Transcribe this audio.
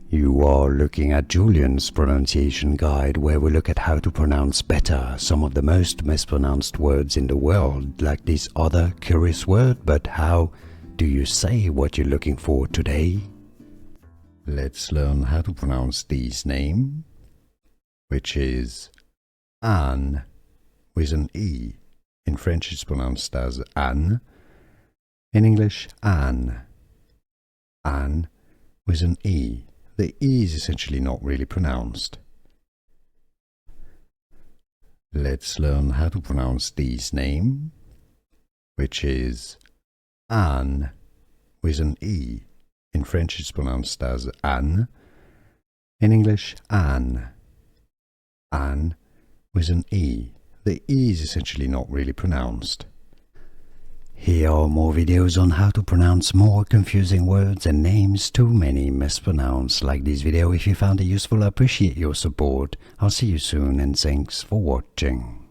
You are looking at Julian's pronunciation guide, where we look at how to pronounce better some of the most mispronounced words in the world, like this other curious word. But how do you say what you're looking for today? Let's learn how to pronounce this name, which is Anne with an E. In French it's pronounced as Anne. In English, Anne. Anne with an E. The E is essentially not really pronounced. Let's learn how to pronounce this name, which is Anne with an E. In French it's pronounced as Anne. In English, Anne. Anne with an E. The E is essentially not really pronounced. Here are more videos on how to pronounce more confusing words and names too many mispronounced. Like this video if you found it useful. I appreciate your support. I'll see you soon and thanks for watching.